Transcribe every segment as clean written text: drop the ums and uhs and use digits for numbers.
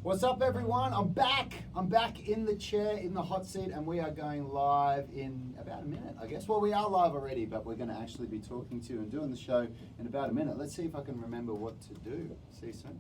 What's up, everyone? I'm back. I'm back in the chair, in the hot seat, and we are going live in about a minute, I guess. Well, we are live already, but we're going to actually be talking to you and doing the show in about a minute. Let's see if I can remember what to do. See you soon.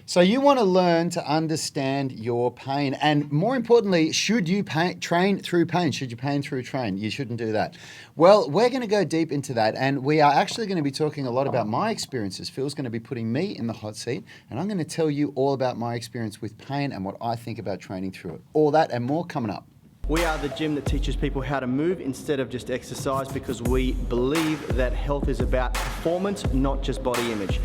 So you want to learn to understand your pain, and more importantly, should you train through pain? Should you pain through train? You shouldn't do that. Well, we're going to go deep into that, and we are actually going to be talking a lot about my experiences. Phil's going to be putting me in the hot seat, and I'm going to tell you all about my experience with pain and what I think about training through it. All that and more coming up. We are the gym that teaches people how to move instead of just exercise, because we believe that health is about performance, not just body image.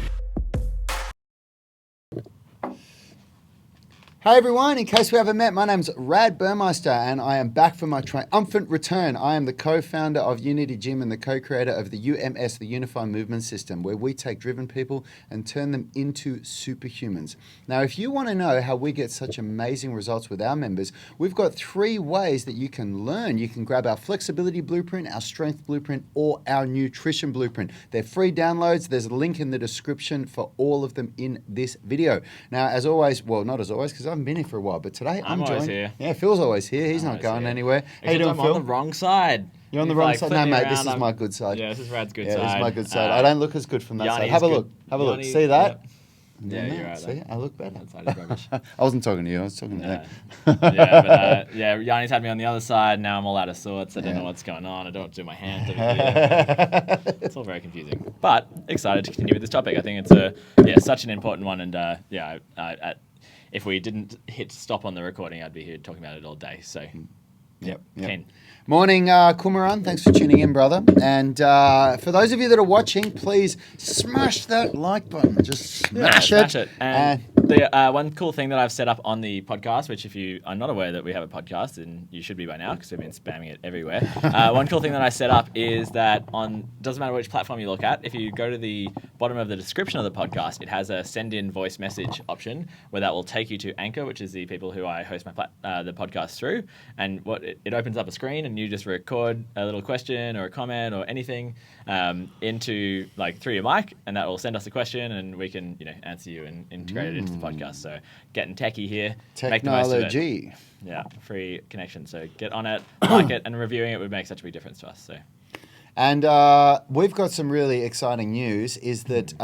Hey everyone, in case we haven't met, my name's Rad Burmeister and I am back for my triumphant return. I am the co-founder of Unity Gym and the co-creator of the UMS, the Unified Movement System, where we take driven people and turn them into superhumans. Now, if you want to know how we get such amazing results with our members, we've got 3 ways that you can learn. You can grab our flexibility blueprint, our strength blueprint, or our nutrition blueprint. They're free downloads. There's a link in the description for all of them in this video. Now, as always, well, not as always, because I haven't been here for a while, but today I'm always joined. here. Yeah, Phil's always here. He's not going anywhere. How you doing, I'm Phil? on the wrong side. You're on the wrong side. No, mate, this is my good side. Yeah, this is Rad's good side. side. This is my good side. I don't look as good from that side. Yanni's Have a good. look. Have a look. Yanni- See that? Yeah, you're right. See, I look better. That side is rubbish. I wasn't talking to you. I was talking to Yeah, Yanni's had me on the other side. Now I'm all out of sorts. I don't know what's going on. I don't do my hands. It's all very confusing. But excited to continue with this topic. I think it's such an important one. And if we didn't hit stop on the recording, I'd be here talking about it all day. So Yep. Keen. Morning, Kumaran. Thanks for tuning in, brother. And for those of you that are watching, please smash that like button. Just smash it. And the one cool thing that I've set up on the podcast, which if you are not aware that we have a podcast, and you should be by now because we've been spamming it everywhere. One cool thing that I set up is that doesn't matter which platform you look at, if you go to the bottom of the description of the podcast, it has a send in voice message option where that will take you to Anchor, which is the people who I host the podcast through. And it opens up a screen and you just record a little question or a comment or anything into through your mic, and that will send us a question and we can answer you and integrate it into the podcast. So getting techie here. Technology. Make the most of it. Yeah, free connection. So get on it, like it, and reviewing it would make such a big difference to us. So. And we've got some really exciting news, is that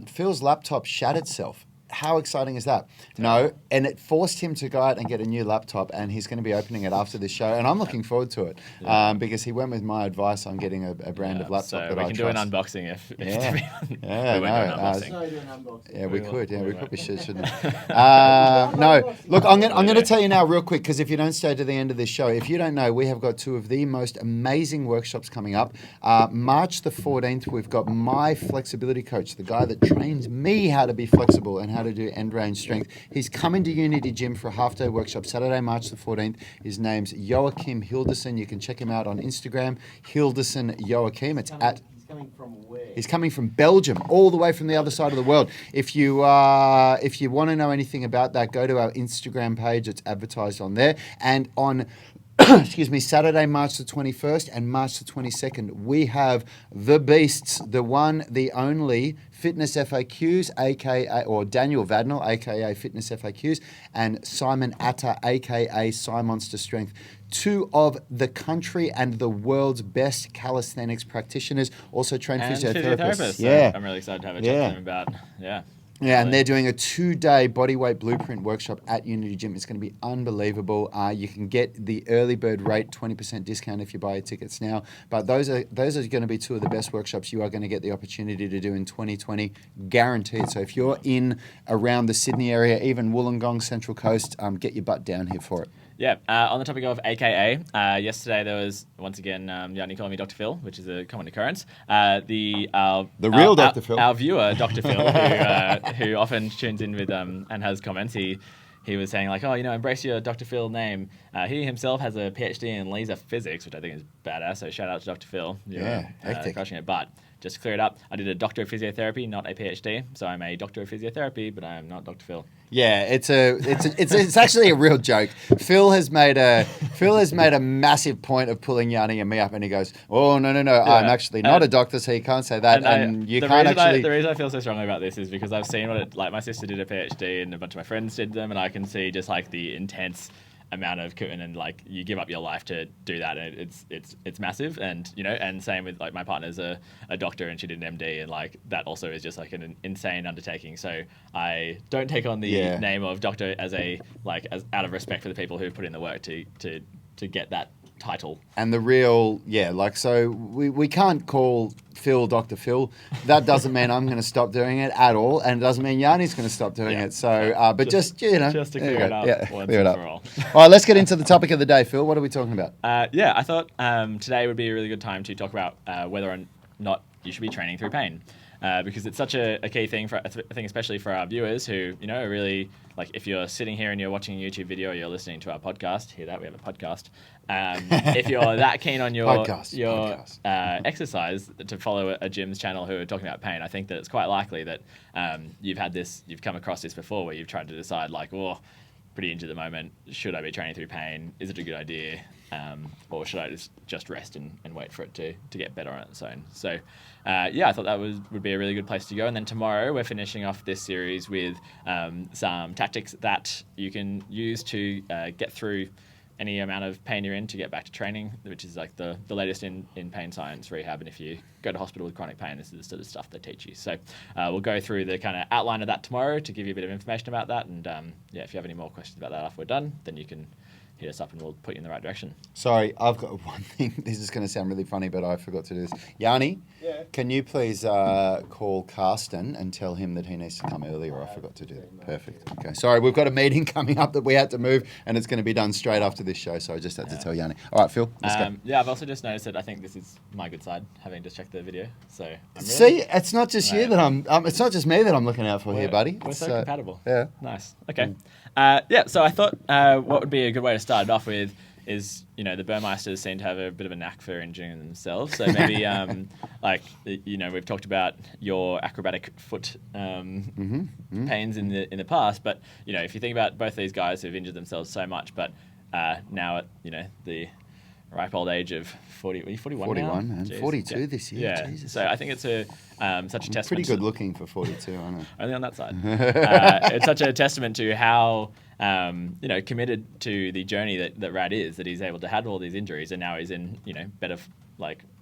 Phil's laptop shat itself. How exciting is that? No, and it forced him to go out and get a new laptop, and he's going to be opening it after this show, and I'm looking forward to it because he went with my advice on getting a brand of laptop so that we I can trust. do an unboxing if we could do an unboxing. Yeah, we could. Yeah, we probably shouldn't. No, look, I'm going to tell you now real quick, because if you don't stay to the end of this show, if you don't know, we have got two of the most amazing workshops coming up. March the 14th, we've got my flexibility coach, the guy that trains me how to be flexible and how to do end range strength. He's coming to Unity Gym for a half-day workshop Saturday, March the 14th. His name's Joachim Hilderson. You can check him out on Instagram, Hilderson Joachim. It's at... Coming from where? He's coming from Belgium, all the way from the other side of the world. If you want to know anything about that, go to our Instagram page. It's advertised on there. And on Saturday, March the 21st and March the 22nd, we have the beasts, the one, the only Fitness FAQs, aka, or Daniel Vadnal, aka Fitness FAQs, and Simon Atta, aka Simonster Strength. Two of the country and the world's best calisthenics practitioners, also trained physiotherapists. So I'm really excited to have a chat to them about, Yeah, and they're doing a 2-day bodyweight blueprint workshop at Unity Gym. It's going to be unbelievable. You can get the early bird rate, 20% discount if you buy your tickets now. But those are going to be two of the best workshops you are going to get the opportunity to do in 2020, guaranteed. So if you're in around the Sydney area, even Wollongong, Central Coast, get your butt down here for it. Yeah, on the topic of AKA, yesterday there was, once again, Yanni calling me Dr. Phil, which is a common occurrence. The real Dr. Phil. Our viewer, Dr. Phil, who often tunes in with and has comments, he was saying embrace your Dr. Phil name. He himself has a PhD in laser physics, which I think is badass, so shout out to Dr. Phil. Hectic. Crushing it, but just to clear it up, I did a doctor of physiotherapy, not a PhD, so I'm a doctor of physiotherapy, but I am not Dr. Phil. Yeah, it's actually a real joke. Phil has made a massive point of pulling Yanni and me up, and he goes, "Oh no, I'm actually not a doctor, so you can't say that." The reason I feel so strongly about this is because I've seen my sister did a PhD, and a bunch of my friends did them, and I can see just the intense amount of commitment and you give up your life to do that, and it's massive. And and same with my partner's a doctor, and she did an MD, and that also is just an insane undertaking. So I don't take on the name of doctor as out of respect for the people who've put in the work to get that title. And the real, so we can't call Phil Dr. Phil. That doesn't mean I'm going to stop doing it at all, and it doesn't mean Yanni's going to stop doing it. So, but just to clear it up once and for all. All right, let's get into the topic of the day, Phil. What are we talking about? I thought today would be a really good time to talk about whether or not you should be training through pain. Because it's such a key thing I think especially for our viewers who, are really, if you're sitting here and you're watching a YouTube video or you're listening to our podcast, hear that, we have a podcast. If you're that keen on your exercise to follow a gym's channel who are talking about pain, I think that it's quite likely that you've come across this before where you've tried to decide pretty injured at the moment, should I be training through pain? Is it a good idea? Or should I just rest and wait for it to get better on its own? So, I thought that would be a really good place to go. And then tomorrow we're finishing off this series with some tactics that you can use to get through any amount of pain you're in to get back to training, which is the layest in pain science rehab. And if you go to hospital with chronic pain, this is the sort of stuff they teach you. So we'll go through the kind of outline of that tomorrow to give you a bit of information about that. And if you have any more questions about that after we're done, then you can hit us up and we'll put you in the right direction. Sorry, I've got one thing. This is going to sound really funny, but I forgot to do this. Yanni, can you please call Carsten and tell him that he needs to come earlier? I forgot to do that. Perfect. Okay. Sorry, we've got a meeting coming up that we had to move, and it's going to be done straight after this show, so I just had to tell Yanni. All right, Phil, let's go. Yeah, I've also just noticed that I think this is my good side, having just checked the video. So I'm really, See, it's not just you that it's not just me that I'm looking out for here, buddy. We're It's, so compatible. Yeah. Nice. Okay. So I thought what would be a good way to start it off with is, the Burmeisters seem to have a bit of a knack for injuring themselves. So maybe, we've talked about your acrobatic foot pains in the past, but, if you think about both these guys who've injured themselves so much, but now at, the ripe old age of 40, are you 41 41, now? man. Jeez. 42 this year. Yeah. Jesus. So I think it's such a testament. Pretty good looking for 42, I know. Only on that side. It's such a testament to how committed to the journey that Rad is, that he's able to have all these injuries and now he's in better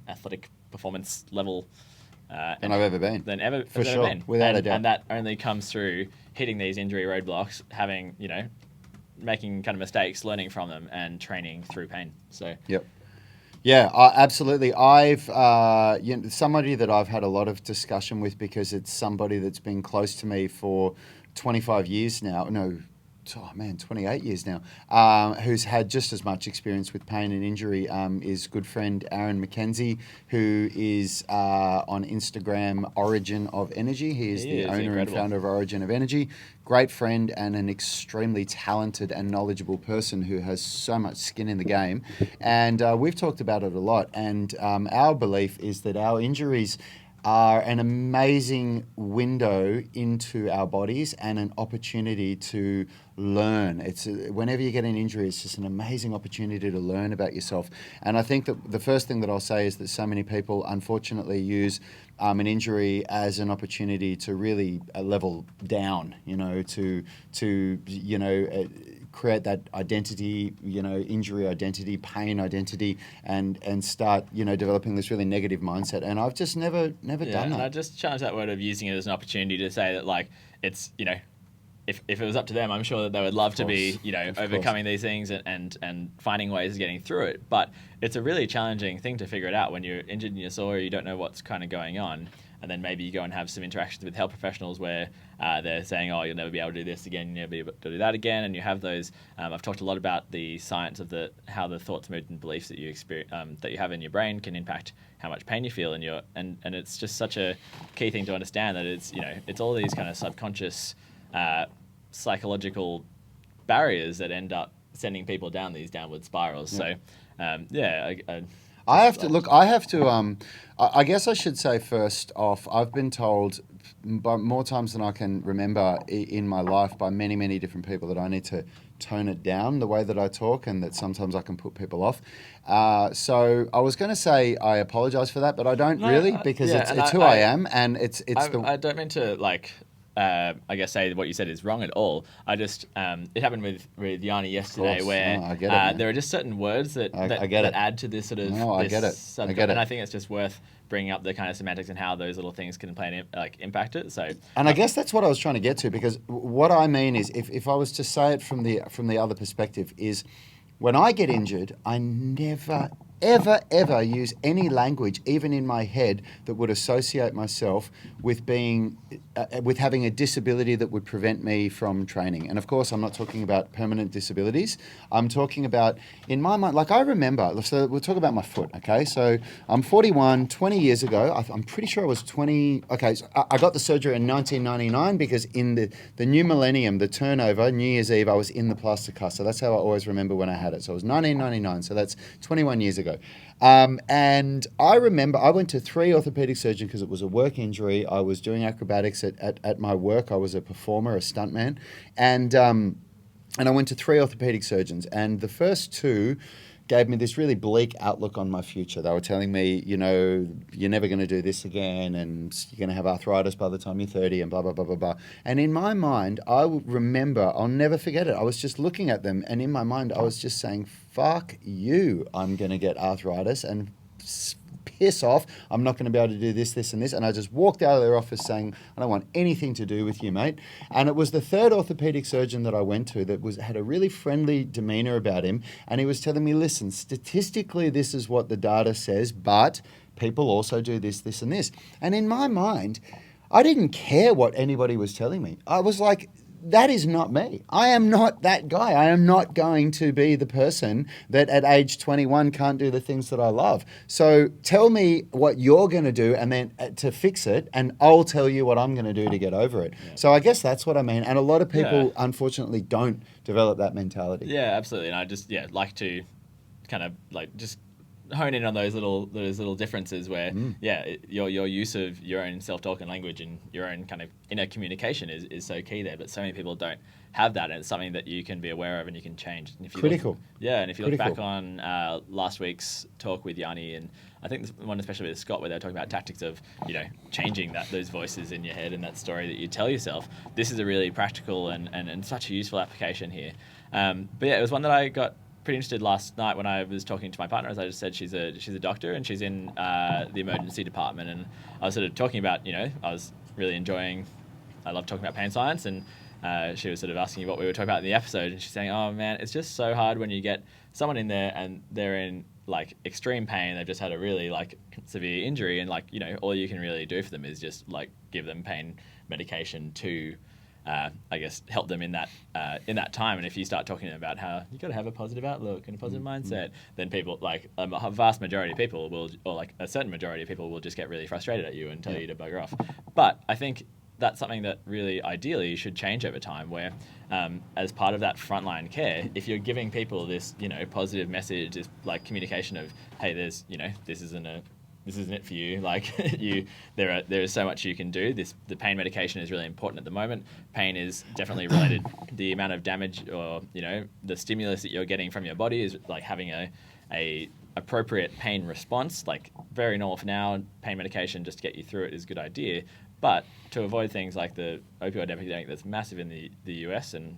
athletic performance level than I've ever been. Than ever For has sure, ever been. without a doubt. And that only comes through hitting these injury roadblocks, having making kind of mistakes, learning from them, and training through pain. So Yep. Yeah, absolutely. I've somebody that I've had a lot of discussion with because it's somebody that's been close to me for 25 years now. No, 28 years now, who's had just as much experience with pain and injury, is good friend Aaron McKenzie, who is on Instagram Origin of Energy. He is the owner incredible. and founder of Origin of Energy. Great friend and an extremely talented and knowledgeable person who has so much skin in the game. And we've talked about it a lot. And our belief is that our injuries are an amazing window into our bodies and an opportunity to learn. It's whenever you get an injury, it's just an amazing opportunity to learn about yourself. And I think that the first thing that I'll say is that so many people unfortunately use an injury as an opportunity to really level down, create that identity, injury identity, pain identity, and start, developing this really negative mindset. And I've just never done that. And I just challenge that word of using it as an opportunity to say that, it's, if it was up to them, I'm sure that they would love to be, overcoming these things and finding ways of getting through it. But it's a really challenging thing to figure it out when you're injured and you're sore, you don't know what's kind of going on. And then maybe you go and have some interactions with health professionals where they're saying, oh, you'll never be able to do this again, you'll never be able to do that again. And you have those, I've talked a lot about the science of how the thoughts, moods, and beliefs that you experience, that you have in your brain can impact how much pain you feel. And it's just such a key thing to understand that it's all these kind of subconscious psychological barriers that end up sending people down these downward spirals. Yeah. So, I guess I should say first off, I've been told by more times than I can remember in my life by many, many different people that I need to tone it down the way that I talk and that sometimes I can put people off. So I was going to say I apologize for that, but I don't because it's who I am and I don't mean to I guess say what you said is wrong at all. I just it happened with Yanni yesterday where I get it, there are just certain words that add to this sort of I get it. And I think it's just worth bringing up the kind of semantics and how those little things can play impact it. So I guess that's what I was trying to get to, because what I mean is if I was to say it from the other perspective is when I get injured, I never ever use any language, even in my head, that would associate myself with with having a disability that would prevent me from training. And of course, I'm not talking about permanent disabilities. I'm talking about, in my mind, I remember, so we'll talk about my foot, okay? So I'm 41, 20 years ago, I'm pretty sure I was 20, okay, so I got the surgery in 1999 because in the new millennium, the turnover, New Year's Eve, I was in the plaster cast. So that's how I always remember when I had it. So it was 1999, so that's 21 years ago. And I remember I went to 3 orthopedic surgeons because it was a work injury. I was doing acrobatics at my work. I was a performer, a stuntman. And I went to 3 orthopedic surgeons. And the first 2 gave me this really bleak outlook on my future. They were telling me, you're never going to do this again and you're going to have arthritis by the time you're 30 and blah, blah, blah, blah, blah. And in my mind, I remember, I'll never forget it. I was just looking at them and in my mind, I was just saying, fuck you, I'm going to get arthritis and piss off. I'm not going to be able to do this, this, and this. And I just walked out of their office saying, I don't want anything to do with you, mate. And it was the third orthopedic surgeon that I went to that had a really friendly demeanor about him. And he was telling me, listen, statistically, this is what the data says, but people also do this, this, and this. And in my mind, I didn't care what anybody was telling me. I was like, that is not me. I am not that guy. I am not going to be the person that at age 21 can't do the things that I love. So tell me what you're going to do and then to fix it, and I'll tell you what I'm going to do to get over it. Yeah. So I guess that's what I mean. And a lot of people, unfortunately, don't develop that mentality. Yeah, absolutely. And I just, like to kind of like just hone in on those little differences where your use of your own self-talk and language and your own kind of inner communication is so key there, but so many people don't have that, and it's something that you can be aware of and you can change. And if you Critical. And if you look back on last week's talk with Yanni, and I think this one especially with Scott, where they're talking about tactics of changing those voices in your head and that story that you tell yourself, this is a really practical and such a useful application here. But yeah, it was one that I got pretty interested last night when I was talking to my partner. As I just said, she's a doctor and she's in the emergency department, and I was sort of talking about, I was really enjoying, I love talking about pain science, and she was sort of asking me what we were talking about in the episode, and she's saying, oh man, it's just so hard when you get someone in there and they're in like extreme pain, they've just had a really like severe injury, and all you can really do for them is just like give them pain medication to I guess help them in that time. And if you start talking to them about how you got to have a positive outlook and a positive mindset, then people, like a vast majority of people will, or like a certain majority of people will just get really frustrated at you and tell you to bugger off. But I think that's something that really ideally should change over time, where as part of that frontline care, if you're giving people this positive message, this like communication of, hey, there's this isn't it for you. Like there is so much you can do. The pain medication is really important at the moment. Pain is definitely related. The amount of damage or the stimulus that you're getting from your body is like having a appropriate pain response. Like very normal for now. Pain medication just to get you through it is a good idea. But to avoid things like the opioid epidemic that's massive in the US and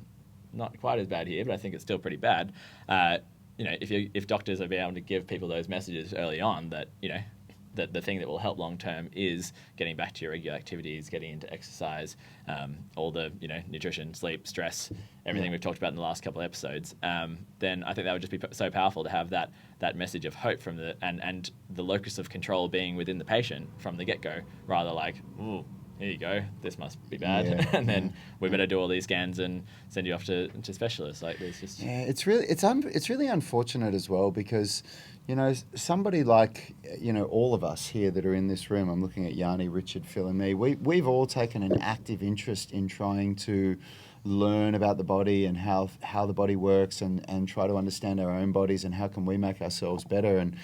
not quite as bad here, but I think it's still pretty bad. If doctors are being able to give people those messages early on that that the thing that will help long term is getting back to your regular activities, getting into exercise, all the nutrition, sleep, stress, everything we've talked about in the last couple of episodes, then I think that would just be so powerful to have that message of hope from and the locus of control being within the patient from the get-go, rather like, ooh, here you go, this must be bad, and then we better do all these scans and send you off to specialists. Like there's just it's really unfortunate as well, because somebody like all of us here that are in this room, I'm looking at Yanni, Richard, Phil, and me. We've all taken an active interest in trying to learn about the body and how the body works, and try to understand our own bodies and how can we make ourselves better. And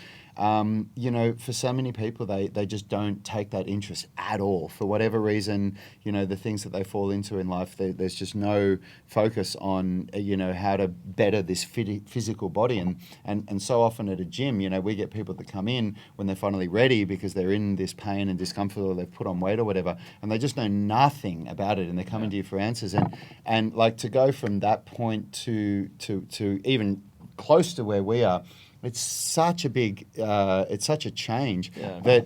for so many people, they just don't take that interest at all. For whatever reason, the things that they fall into in life, there's just no focus on, how to better this physical body. And so often at a gym, we get people that come in when they're finally ready because they're in this pain and discomfort, or they've put on weight or whatever, and they just know nothing about it, and they're coming to you for answers. And like to go from that point to even close to where we are, it's such a big, it's such a change that,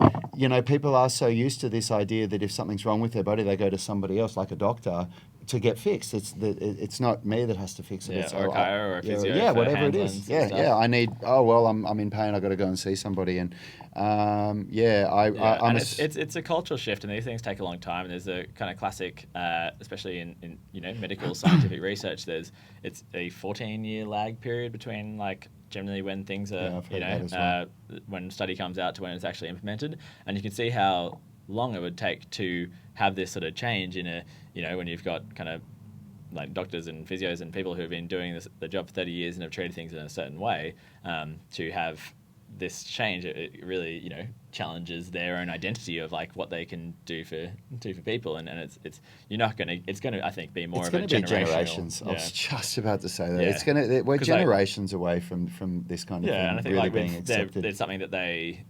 people are so used to this idea that if something's wrong with their body, they go to somebody else, like a doctor, to get fixed. It's not me that has to fix it. Yeah, it's or a chiro or a physio. Yeah, whatever it is. I need. Oh well, I'm in pain. I got to go and see somebody. And it's a cultural shift, and these things take a long time. And there's a kind of classic, especially in medical scientific research. It's a 14-year lag period between like generally when things are when a study comes out to when it's actually implemented, and you can see how long it would take to have this sort of change in a when you've got kind of like doctors and physios and people who have been doing the job for 30 years and have treated things in a certain way, to have this change, it really challenges their own identity of like what they can do for people, and it's going to I think be more of a generations. I was just about to say that we're generations away from this kind of thing. And I think really like being accepted. There's something that they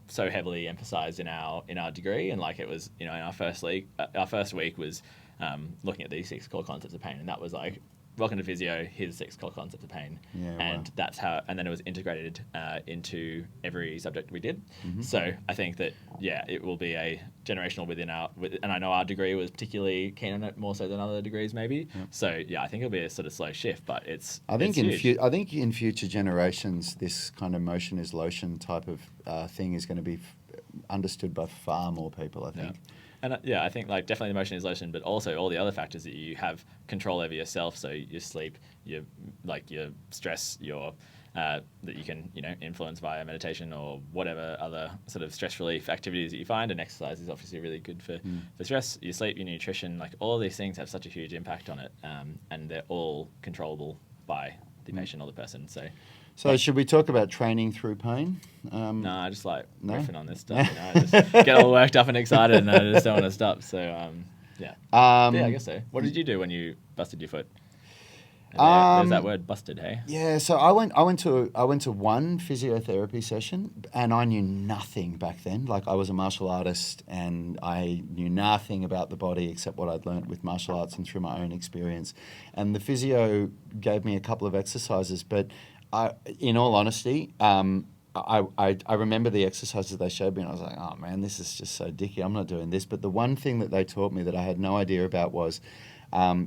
so heavily emphasized in our degree, and like it was in our first week was looking at these 6 core concepts of pain, and that was like welcome to Physio, here's 6 core concepts of pain. Yeah, and wow. that's how, and then it was integrated into every subject we did. Mm-hmm. So I think that, it will be a generational and I know our degree was particularly keen on it more so than other degrees maybe. Yep. So I think it'll be a sort of slow shift, but it's I think in future generations, this kind of motion is lotion type of thing is going to be understood by far more people, I think. And I think like definitely the motion is lotion, but also all the other factors that you have control over yourself. So your sleep, your stress, your that you can influence via meditation or whatever other sort of stress relief activities that you find. And exercise is obviously really good for stress. Your sleep, your nutrition, like all of these things have such a huge impact on it, and they're all controllable by the patient or the person. So should we talk about training through pain? no, I just like No? riffing on this stuff. I just get all worked up and excited, and I just don't want to stop. So yeah, I guess so. What did you do when you busted your foot? There's that word, busted. Hey. Yeah, so I went to one physiotherapy session, and I knew nothing back then. Like, I was a martial artist, and I knew nothing about the body except what I'd learnt with martial arts and through my own experience. And the physio gave me a couple of exercises, but in all honesty, I remember the exercises they showed me, and I was like, oh man, this is just so dicky. I'm not doing this. But the one thing that they taught me that I had no idea about was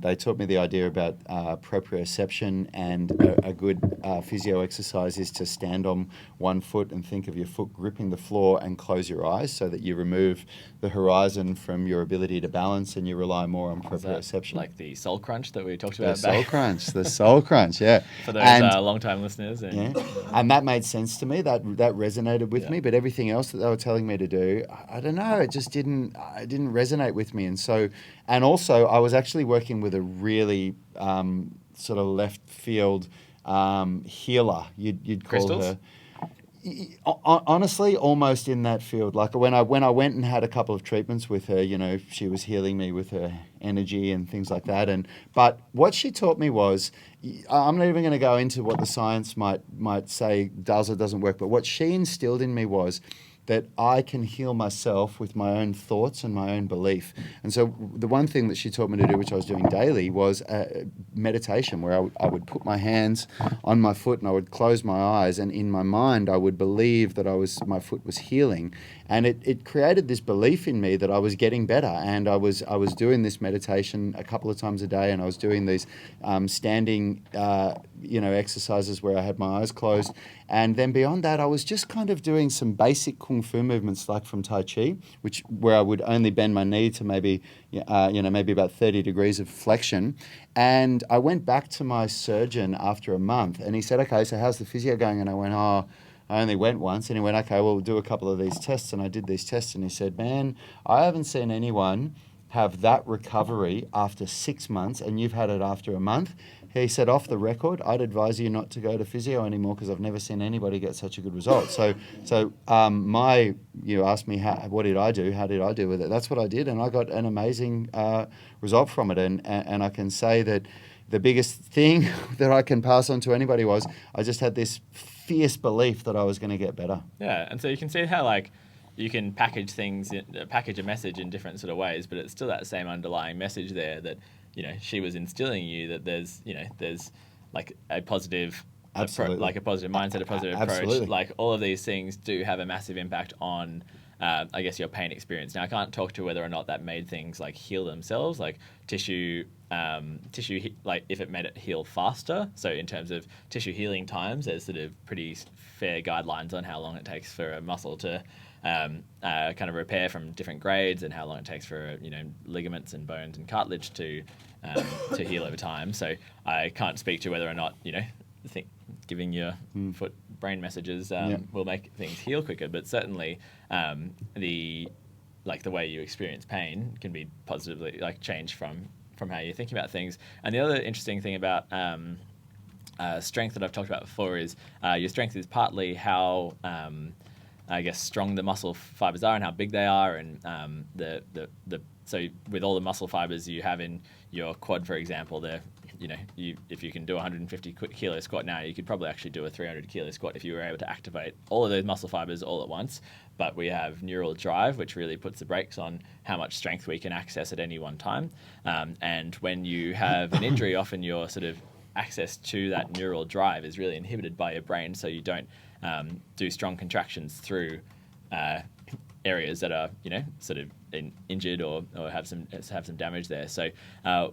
they taught me the idea about proprioception, and a good physio exercise is to stand on one foot and think of your foot gripping the floor and close your eyes so that you remove the horizon from your ability to balance and you rely more on proprioception. Like the soul crunch that we talked The about soul crunch, the soul crunch, yeah. For those long-time listeners. And that made sense to me. That resonated with me. But everything else that they were telling me to do, I don't know. It just didn't resonate with me. And also, I was actually working with a really sort of left field healer. You'd call Crystals? her. Honestly, almost in that field. Like when I went and had a couple of treatments with her, she was healing me with her energy and things like that. But what she taught me was, I'm not even going to go into what the science might say does or doesn't work, but what she instilled in me was that I can heal myself with my own thoughts and my own belief. And so the one thing that she taught me to do, which I was doing daily, was meditation, where I would put my hands on my foot and I would close my eyes, and in my mind I would believe that my foot was healing. And it created this belief in me that I was getting better. And I was doing this meditation a couple of times a day, and I was doing these standing exercises where I had my eyes closed. And then beyond that, I was just kind of doing some basic kung fu movements, like from Tai Chi, where I would only bend my knee to maybe about 30 degrees of flexion. And I went back to my surgeon after a month, and he said, "Okay, so how's the physio going?" And I went, "Oh, I only went once." And he went, "Okay, well, we'll do a couple of these tests." And I did these tests, and he said, "Man, I haven't seen anyone have that recovery after 6 months, and you've had it after a month." He said, "Off the record, I'd advise you not to go to physio anymore, because I've never seen anybody get such a good result." You asked me, what did I do? How did I do with it? That's what I did, and I got an amazing result from it. And I can say that the biggest thing that I can pass on to anybody was I just had this fierce belief that I was going to get better. Yeah, and so you can see how you can package a message in different sort of ways, but it's still that same underlying message there that she was instilling you that there's like a positive Absolutely. a positive mindset, a positive Absolutely. approach. Like all of these things do have a massive impact on I guess your pain experience. Now I can't talk to whether or not that made things like heal themselves, like tissue like if it made it heal faster. So in terms of tissue healing times, there's sort of pretty fair guidelines on how long it takes for a muscle to kind of repair from different grades, and how long it takes for ligaments and bones and cartilage to heal over time. So I can't speak to whether or not giving your foot brain messages will make things heal quicker, but certainly the way you experience pain can be positively changed from how you're thinking about things. And the other interesting thing about strength that I've talked about before is your strength is partly how I guess strong the muscle fibers are and how big they are, and so with all the muscle fibers you have in your quad, for example, if you can do a 150 kilo squat now, you could probably actually do a 300 kilo squat if you were able to activate all of those muscle fibers all at once. But we have neural drive, which really puts the brakes on how much strength we can access at any one time. And when you have an injury, often your sort of access to that neural drive is really inhibited by your brain, so you don't do strong contractions through areas that are sort of injured or have some damage there. So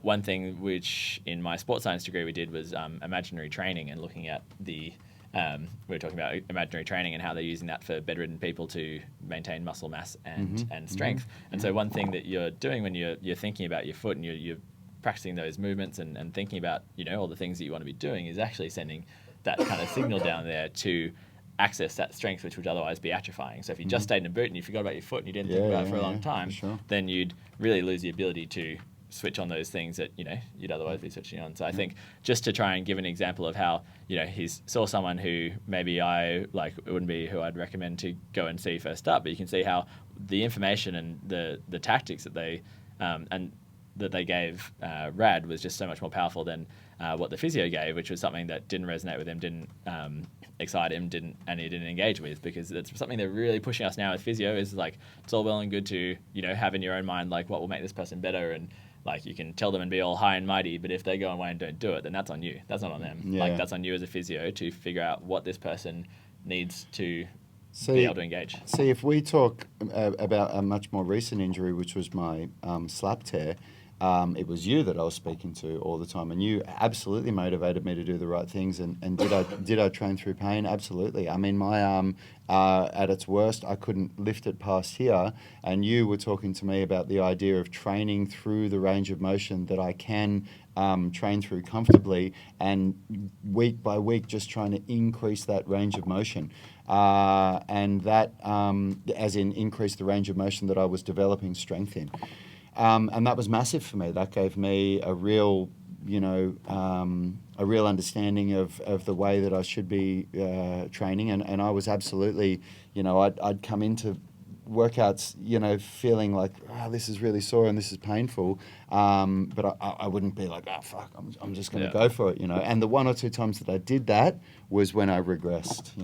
one thing which in my sports science degree we did was imaginary training, and looking at we were talking about imaginary training and how they're using that for bedridden people to maintain muscle mass and strength. And so one thing that you're doing when you're thinking about your foot and you're practicing those movements and thinking about all the things that you want to be doing is actually sending that kind of signal down there to access that strength, which would otherwise be atrophying. So if you just stayed in a boot and you forgot about your foot and you didn't think about it for a long time, then you'd really lose the ability to switch on those things that you'd otherwise be switching on. So I think just to try and give an example of how he saw someone who maybe it wouldn't be who I'd recommend to go and see first up, but you can see how the information and the tactics that they gave Rad was just so much more powerful than what the physio gave, which was something that didn't resonate with him, didn't excite him, and he didn't engage with, because it's something they're really pushing us now with physio is it's all well and good to have in your own mind what will make this person better, and you can tell them and be all high and mighty, but if they go away and don't do it, then that's on you. That's not on them. That's on you as a physio to figure out what this person needs to be able to engage. See, if we talk about a much more recent injury, which was my slap tear, it was you that I was speaking to all the time, and you absolutely motivated me to do the right things. And did I train through pain? Absolutely. I mean, my arm at its worst, I couldn't lift it past here, and you were talking to me about the idea of training through the range of motion that I can train through comfortably, and week by week just trying to increase that range of motion. And that, as in increase the range of motion that I was developing strength in. And that was massive for me. That gave me a real understanding of the way that I should be training. And I was absolutely, I'd come into workouts, feeling like, this is really sore and this is painful. But I wouldn't be like, fuck, I'm just going to go for it, And the one or two times that I did that was when I regressed,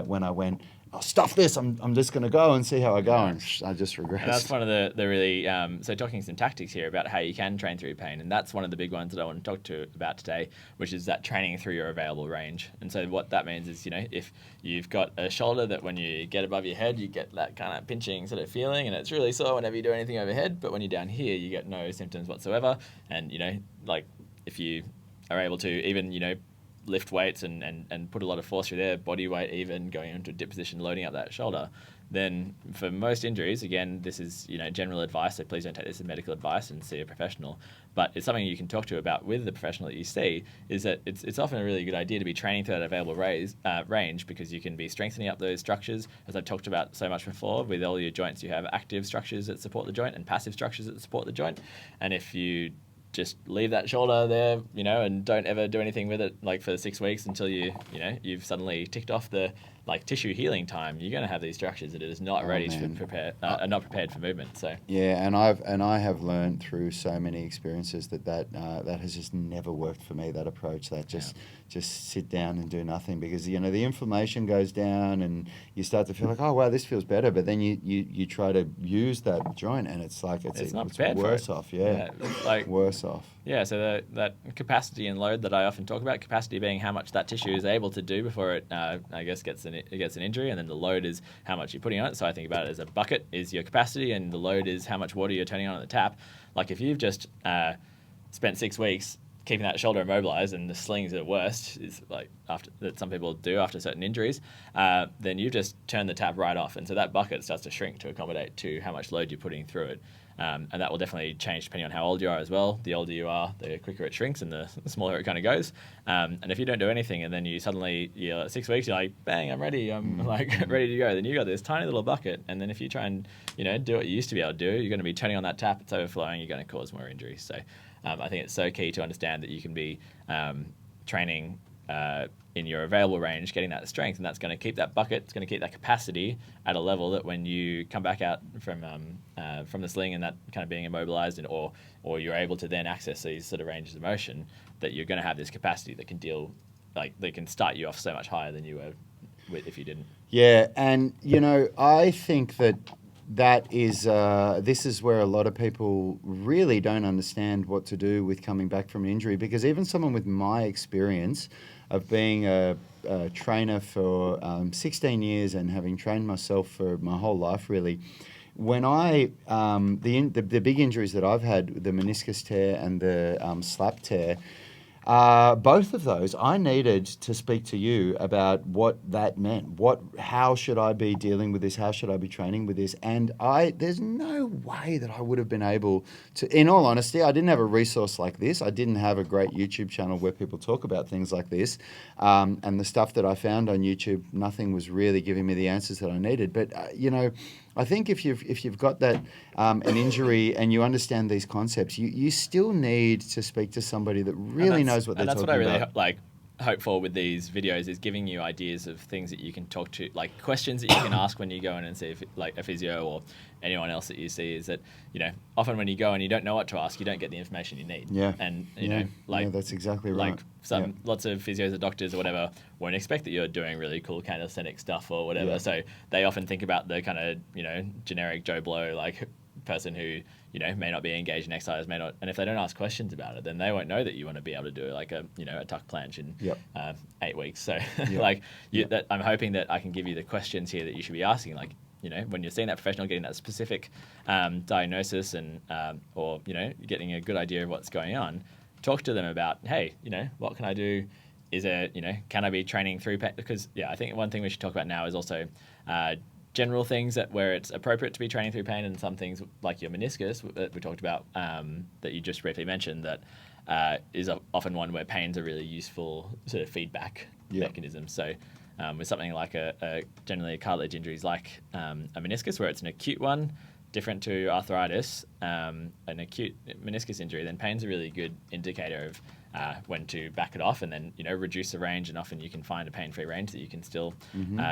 when I went, stuff this, I'm just going to go and see how I go. And I just regressed. And that's one of the really, so talking some tactics here about how you can train through pain. And that's one of the big ones that I want to talk about today, which is that training through your available range. And so what that means is, if you've got a shoulder that when you get above your head, you get that kind of pinching sort of feeling, and it's really sore whenever you do anything overhead. But when you're down here, you get no symptoms whatsoever. And, if you are able to even, lift weights and put a lot of force through there, body weight even, going into a dip position, loading up that shoulder, then for most injuries, again, this is general advice, so please don't take this as medical advice and see a professional, but it's something you can talk to about with the professional that you see, is that it's often a really good idea to be training through that available range, because you can be strengthening up those structures, as I've talked about so much before. With all your joints, you have active structures that support the joint and passive structures that support the joint, and if you just leave that shoulder there, and don't ever do anything with it, for 6 weeks until you've suddenly ticked off the tissue healing time, you're going to have these structures that is not ready to prepare, are not prepared for movement. So and I have learned through so many experiences that has just never worked for me. That approach, that just sit down and do nothing, because the inflammation goes down and you start to feel like, oh wow, this feels better, but then you try to use that joint and it's worse off. Worse off. Yeah, so that capacity and load that I often talk about, capacity being how much that tissue is able to do before it, gets an injury, and then the load is how much you're putting on it. So I think about it as a bucket is your capacity, and the load is how much water you're turning on at the tap. If you've just spent 6 weeks keeping that shoulder immobilized, and the slings at worst is after that some people do after certain injuries, then you've just turned the tap right off, and so that bucket starts to shrink to accommodate to how much load you're putting through it. And that will definitely change depending on how old you are as well. The older you are, the quicker it shrinks and the smaller it kind of goes. And if you don't do anything and then you suddenly, 6 weeks, you're like, bang, I'm ready. I'm ready to go. Then you got this tiny little bucket. And then if you try and, do what you used to be able to do, you're going to be turning on that tap. It's overflowing. You're going to cause more injuries. So I think it's so key to understand that you can be training in your available range, getting that strength, and that's going to keep that bucket, it's going to keep that capacity at a level that when you come back out from the sling and that kind of being immobilized, or you're able to then access these sort of ranges of motion, that you're going to have this capacity that can they can start you off so much higher than you were if you didn't. Yeah, and I think that is this is where a lot of people really don't understand what to do with coming back from an injury, because even someone with my experience of being a trainer for 16 years and having trained myself for my whole life, really, when the big injuries that I've had, the meniscus tear and the slap tear, both of those, I needed to speak to you about what that meant. How should I be dealing with this? How should I be training with this? And there's no way that I would have been able to, in all honesty, I didn't have a resource like this. I didn't have a great YouTube channel where people talk about things like this. And the stuff that I found on YouTube, nothing was really giving me the answers that I needed. But, I think if you've got that an injury and you understand these concepts, you still need to speak to somebody that really knows what they're talking about. And that's what I really hope for with these videos, is giving you ideas of things that you can talk to, like questions that you can ask when you go in and see like a physio or anyone else that you see. Is that often when you go and you don't know what to ask, you don't get the information you need. Yeah. And that's exactly right. Lots of physios or doctors or whatever won't expect that you're doing really cool calisthenic stuff or whatever. Yeah. So they often think about the kind of generic Joe Blow person who may not be engaged in exercise, may not, and if they don't ask questions about it, then they won't know that you want to be able to do a tuck planche in 8 weeks. So I'm hoping that I can give you the questions here that you should be asking, when you're seeing that professional, getting that specific diagnosis and or getting a good idea of what's going on. Talk to them about, hey, what can I do? Is it, can I be training through pain? Because I think one thing we should talk about now is also general things where it's appropriate to be training through pain, and some things like your meniscus that we talked about that you just briefly mentioned, that is often one where pain's a really useful sort of feedback mechanism. So with something like generally a cartilage injuries like a meniscus, where it's an acute one, different to arthritis, an acute meniscus injury, then pain's a really good indicator of when to back it off and then reduce the range, and often you can find a pain-free range that you can still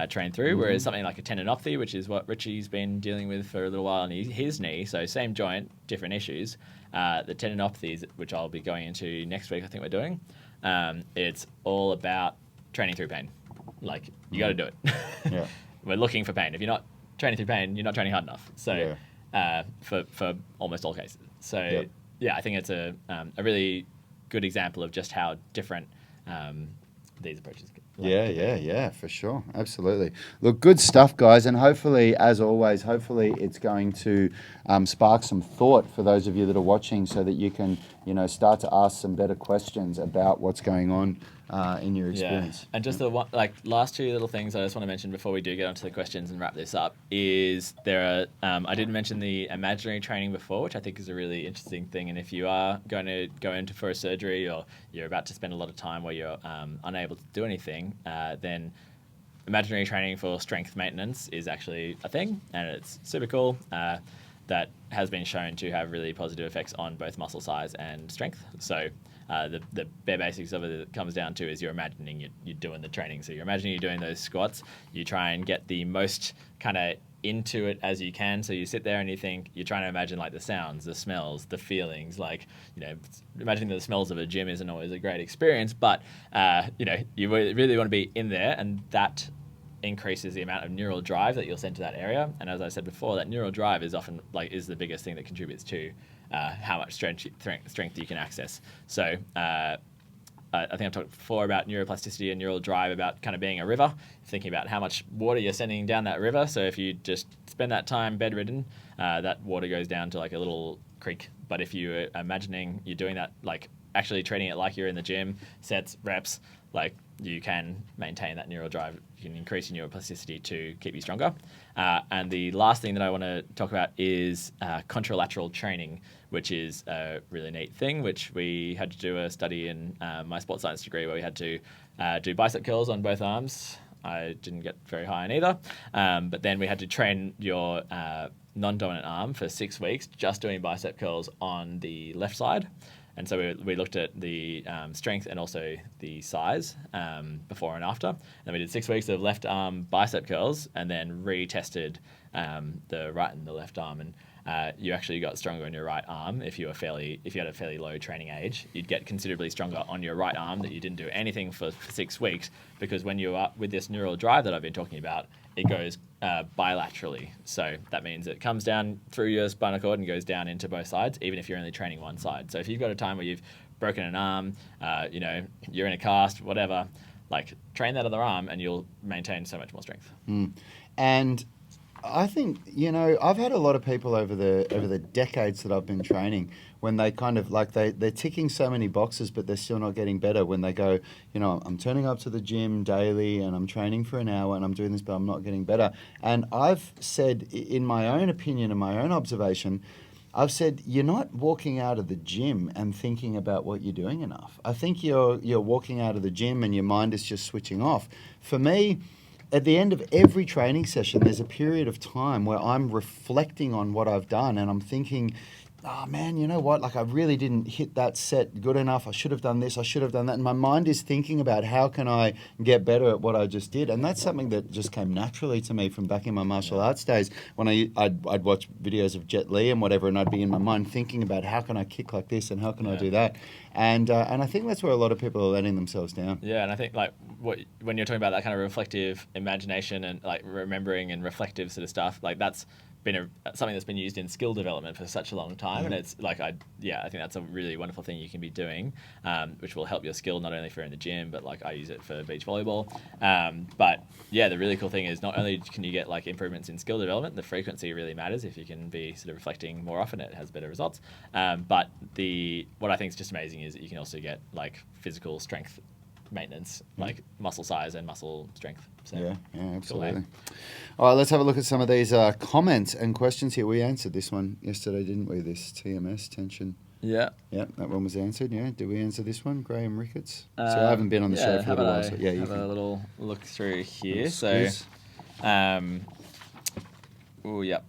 train through. Whereas something like a tendinopathy, which is what Richie's been dealing with for a little while in his knee, so same joint, different issues. The tendinopathies, which I'll be going into next week, I think we're doing, it's all about training through pain. You got to do it. Yeah. We're looking for pain. If you're not training through pain, you're not training hard enough. So for almost all cases. So I think it's a really good example of just how different these approaches can. For sure. Absolutely. Look, good stuff, guys. And hopefully, as always, it's going to spark some thought for those of you that are watching, so that you can, start to ask some better questions about what's going on in your experience. And just the last two little things I just want to mention before we do get onto the questions and wrap this up is there are, I didn't mention the imaginary training before, which I think is a really interesting thing. And if you are going to go into for a surgery, or you're about to spend a lot of time where you're unable to do anything, then imaginary training for strength maintenance is actually a thing, and it's super cool. That has been shown to have really positive effects on both muscle size and strength. So the bare basics of it comes down to is you're imagining you're doing the training. So you're imagining you're doing those squats. You try and get the most kind of into it as you can. So you sit there and you're trying to imagine the sounds, the smells, the feelings. Imagining the smells of a gym isn't always a great experience, but you really want to be in there, and that increases the amount of neural drive that you'll send to that area. And as I said before, that neural drive is often is the biggest thing that contributes to how much strength you can access. So I think I've talked before about neuroplasticity and neural drive, about kind of being a river, thinking about how much water you're sending down that river. So if you just spend that time bedridden, that water goes down to a little creek. But if you're imagining you're doing that, actually treating it like you're in the gym, sets, reps, you can maintain that neural drive. You can increase your neuroplasticity to keep you stronger. And the last thing that I want to talk about is contralateral training, which is a really neat thing, which we had to do a study in my sports science degree where we had to do bicep curls on both arms. I didn't get very high on either. But then we had to train your non-dominant arm for 6 weeks just doing bicep curls on the left side. And so we looked at the strength and also the size before and after. And we did 6 weeks of left arm bicep curls and then retested the right and the left arm. And you actually got stronger on your right arm if you had a fairly low training age. You'd get considerably stronger on your right arm that you didn't do anything for 6 weeks, because when you're up with this neural drive that I've been talking about, it goes bilaterally. So that means it comes down through your spinal cord and goes down into both sides, even if you're only training one side. So if you've got a time where you've broken an arm, you're in a cast, whatever, like train that other arm and you'll maintain so much more strength. And I think, I've had a lot of people over the decades that I've been training, when they kind of like they're ticking so many boxes, but they're still not getting better. When they go, I'm turning up to the gym daily and I'm training for an hour and I'm doing this, but I'm not getting better. And I've said, in my own opinion and my own observation, I've said, you're not walking out of the gym and thinking about what you're doing enough. I think you're walking out of the gym and your mind is just switching off. For me, at the end of every training session, there's a period of time where I'm reflecting on what I've done and I'm thinking, oh man, you know what? Like, I really didn't hit that set good enough. I should have done this. I should have done that. And my mind is thinking about how can I get better at what I just did. And that's something that just came naturally to me from back in my martial arts days, when I'd watch videos of Jet Li and whatever, and I'd be in my mind thinking about how can I kick like this and how can I do that. And I think that's where a lot of people are letting themselves down. Yeah, and I think when you're talking about that kind of reflective imagination and like remembering and reflective sort of stuff, like that's been something that's been used in skill development for such a long time, and it's like I think that's a really wonderful thing you can be doing, which will help your skill not only if you're in the gym, but like I use it for beach volleyball. But the really cool thing is not only can you get like improvements in skill development, the frequency really matters. If you can be sort of reflecting more often, it has better results. But what I think is just amazing is that you can also get like physical strength maintenance, like muscle size and muscle strength. So, yeah, absolutely. All right, let's have a look at some of these comments and questions here. We answered this one yesterday, didn't we? This TMS, tension. Yeah. Yeah, that one was answered. Yeah, did we answer this one? Graham Ricketts. So I haven't been on the show for a little while. So you have a little look through here. Yep.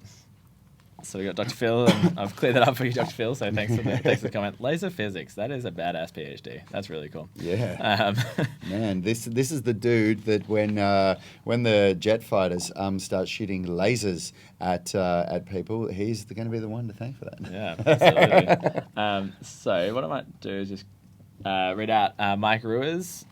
So we got Dr. Phil, and I've cleared that up for you, Dr. Phil. So thanks for the comment. Laser physics, that is a badass PhD. That's really cool. Yeah. Man, this is the dude that when the jet fighters start shooting lasers at people, he's going to be the one to thank for that. Yeah, absolutely. So what I might do is just read out Mike Ruiz.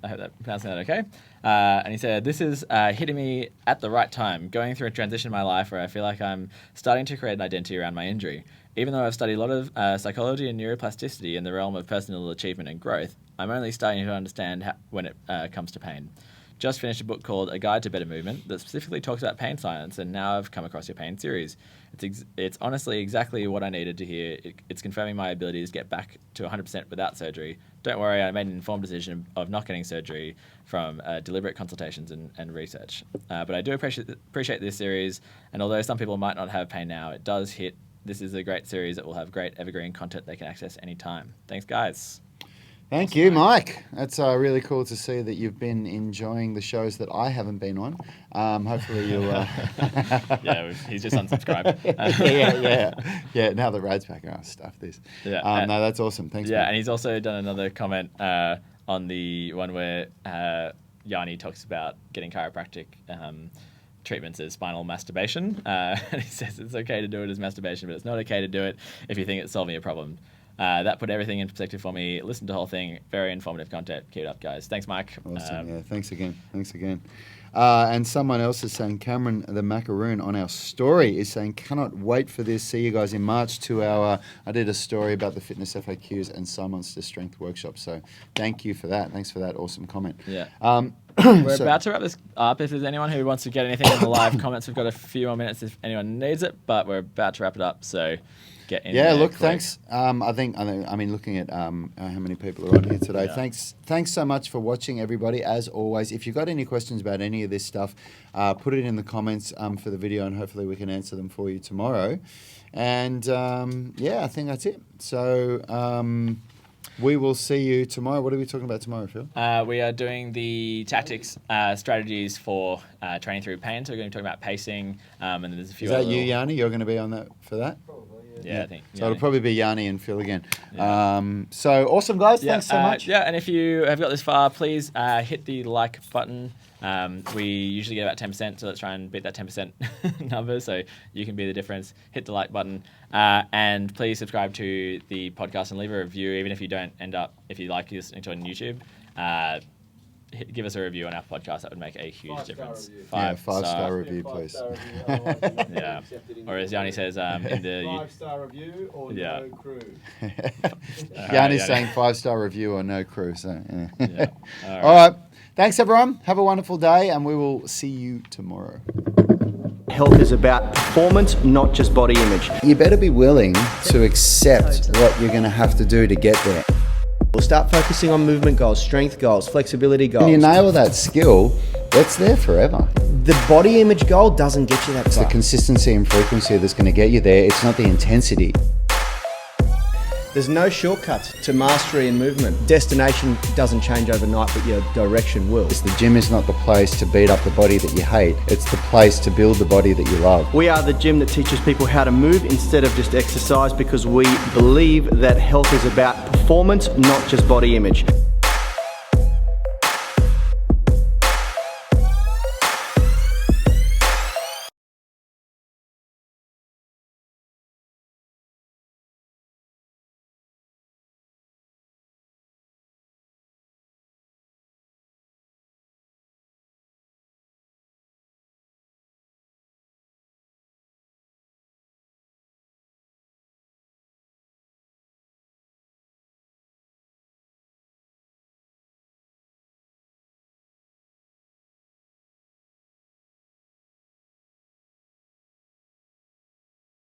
I hope I'm pronouncing that okay. And he said, this is hitting me at the right time, going through a transition in my life where I feel like I'm starting to create an identity around my injury. Even though I've studied a lot of psychology and neuroplasticity in the realm of personal achievement and growth, I'm only starting to understand when it comes to pain. Just finished a book called A Guide to Better Movement that specifically talks about pain science, and now I've come across your pain series. It's honestly exactly what I needed to hear. It's confirming my ability to get back to 100% without surgery. Don't worry, I made an informed decision of not getting surgery from deliberate consultations and research. But I do appreciate this series, and although some people might not have pain now, it does hit. This is a great series that will have great evergreen content they can access anytime. Thanks, guys. Thank you, Mike. That's really cool to see that you've been enjoying the shows that I haven't been on. Hopefully you'll... Yeah, he's just unsubscribed. Yeah, now that Rad's back, stuff this. Yeah, no, that's awesome. Thanks, Yeah, Mike. and he's also done another comment on the one where Yanni talks about getting chiropractic treatments as spinal masturbation. And he says it's okay to do it as masturbation, but it's not okay to do it if you think it's solving a problem. That put everything in perspective for me. Listen to the whole thing. Very informative content. Keep it up, guys. Thanks, Mike. Awesome. Thanks again. And someone else is saying, Cameron the Macaroon on our story is saying, cannot wait for this. See you guys in March to our, I did a story about the fitness FAQs and Simon's strength workshop. So thank you for that. Thanks for that awesome comment. Yeah. We're about to wrap this up. If there's anyone who wants to get anything in the live comments, we've got a few more minutes if anyone needs it, but we're about to wrap it up. So get in there quick. Thanks. I mean, looking at how many people are on here today. Yeah. Thanks so much for watching, everybody. As always, if you've got any questions about any of this stuff, put it in the comments for the video, and hopefully we can answer them for you tomorrow. And I think that's it. So we will see you tomorrow. What are we talking about tomorrow, Phil? We are doing the tactics, strategies for training through pain. So we're going to be talking about pacing, and then there's a few. Is that you, Yanni? You're going to be on that for that? Probably, yeah. Yeah, I think. So it'll probably be Yanni and Phil again. Yeah. So awesome, guys. Thanks so much. Yeah, and if you have got this far, please hit the like button. We usually get about 10%, so let's try and beat that 10% number so you can be the difference. Hit the like button. And please subscribe to the podcast and leave a review, even if you don't end up, if you like listening to it on YouTube. Give us a review on our podcast. That would make a huge difference. Five-star review, please. Yeah. Or as Yanni says, in the 5-star review or no crew. Yanni's saying 5-star review or no crew. So, Yeah. All right. Thanks, everyone. Have a wonderful day, and we will see you tomorrow. Health is about performance, not just body image. You better be willing to accept what you're going to have to do to get there. We'll start focusing on movement goals, strength goals, flexibility goals. When you nail that skill, it's there forever. The body image goal doesn't get you that It's far. the consistency and frequency that's going to get you there. It's not the intensity. There's no shortcuts to mastery and movement. Destination doesn't change overnight, but your direction will. The gym is not the place to beat up the body that you hate. It's the place to build the body that you love. We are the gym that teaches people how to move instead of just exercise, because we believe that health is about performance, not just body image.